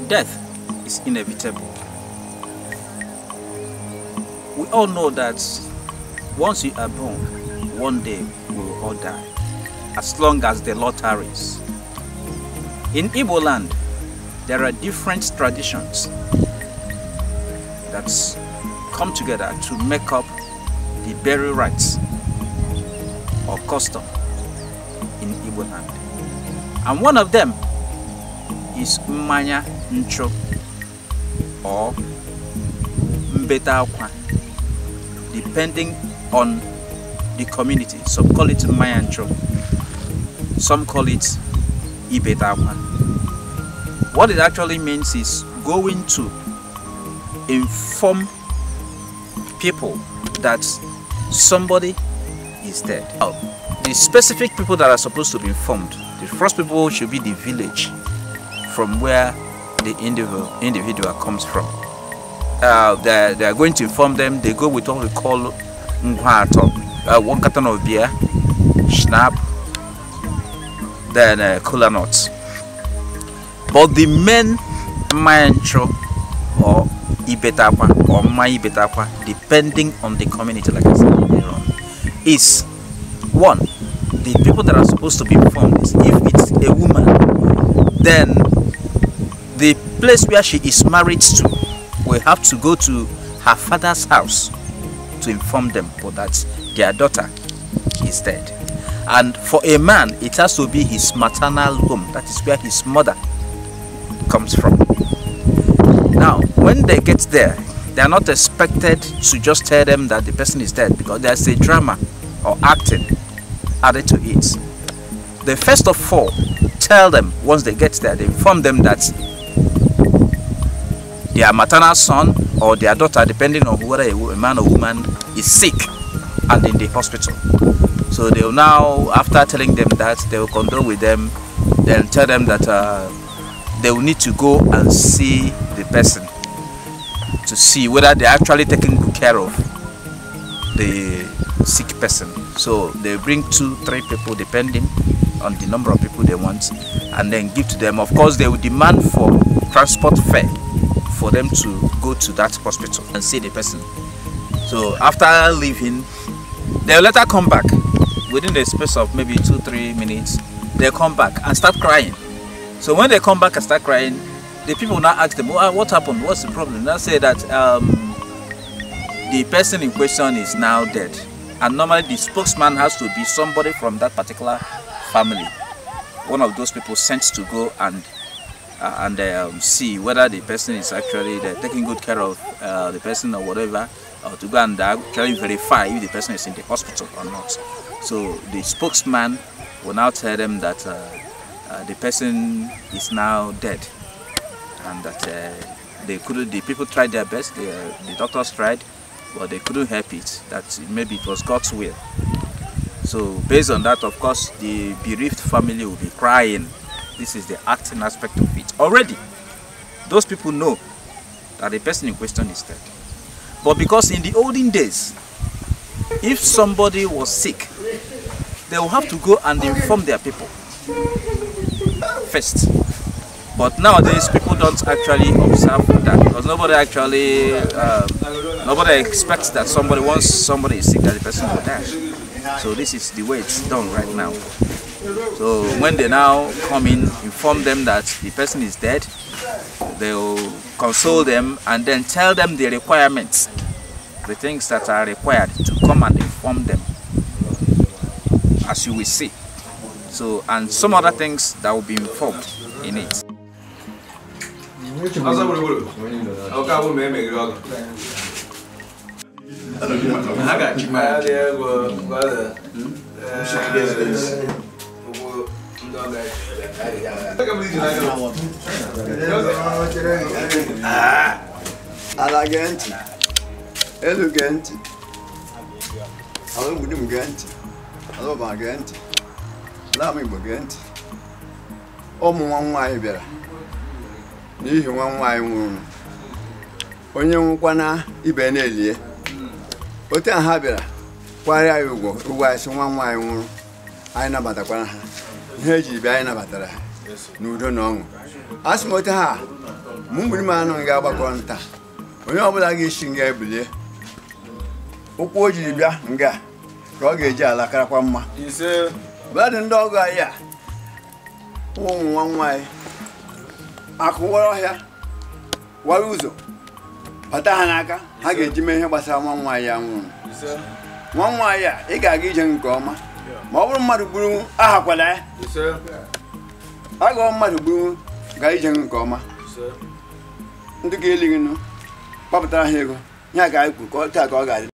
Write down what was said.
death is inevitable. We all know that once you are born, one day we will all die, as long as the Lord tarries. In Igbo land, there are different traditions that come together to make up the burial rites or custom in Igbo land. And one of them is Mmanya Ncho or Mbeta Akwa, depending on the community. Some call it Mmanya Ncho, some call it Ibeta Akwa. What it actually means is going to inform people that somebody is dead. The specific people that are supposed to be informed, the first people should be the village from where the individual comes from. They are going to inform them. They go with what we call Ngwato, 1 carton of beer, schnapp, then cola nuts. But the main Mancho or Ibetakwa or Ibetakwa, depending on the community, like I said earlier on, is one, the people that are supposed to be informed is if it's a woman, then the place where she is married to will have to go to her father's house to inform them that their daughter is dead. And for a man, it has to be his maternal home, that is where his mother comes from. Now, when they get there, they are not expected to just tell them that the person is dead, because there's a drama or acting added to it. They first of all tell them, once they get there, they inform them that their maternal son or their daughter, depending on whether a man or woman, is sick and in the hospital. So they will now, after telling them that, they will condole with them, then tell them that they will need to go and see the person to see whether they're actually taking good care of the sick person. So they bring 2-3 people depending on the number of people they want, and then give to them. Of course, they will demand for transport fare for them to go to that hospital and see the person. So after leaving, they'll later come back within the space of maybe 2-3 minutes. They'll come back and start crying. So when they come back and start crying, the people now ask them, what happened? What's the problem? They'll say that the person in question is now dead. And normally the spokesman has to be somebody from that particular family. One of those people sent to go and see whether the person is actually taking good care of the person or whatever, or to go and actually verify if the person is in the hospital or not. So the spokesman will now tell them that the person is now dead, and that the people tried their best, the doctors tried, but they couldn't help it, that maybe it was God's will. So based on that, of course, the bereaved family will be crying. This is the acting aspect of it. Already, those people know that the person in question is dead. But because in the olden days, if somebody was sick, they will have to go and inform their people first. But nowadays, people don't actually observe that, because nobody actually, nobody expects that once somebody is sick, that the person will die. So this is the way it's done right now. So when they now come in, inform them that the person is dead, they will console them and then tell them the requirements, the things that are required to come and inform them, as you will see. So, and some other things that will be informed in it. Alagenti, elegant, alugant, alobagant, lamibagant. One better. You one wine. When you wanna Ibenelia, but I have it. Why are you go? Who was one wine? I know about the one. Hedgy Baina Batara. n'udo na ọṅụ asị m otu ha mgbiri m anụ ga-agbakọ nta onye ọbụla ga-esi nga ebilie ụkwụ o jiri bịa nga ka ọ ga-eji ala karakwa mma bladị ndị ọgụ anyị a ụmụ nwa nwaanyị akụwara ọhịa wara ụzọ bata ha n'aka ha ga-eji mee ihe gbasara nwa nwaanyị ya nwụrụ nwa nwaanyị a ị ga-aga ije nke ọma ma ọ bụrụ mmadụ gburu ahakwala ya agụọ mmadụ gburu gaa ije nke ọma ndị ga-elighị nụ kpapụtara ha ego ihe a ga-ekwu ka ọ taa ka ọ ga-adị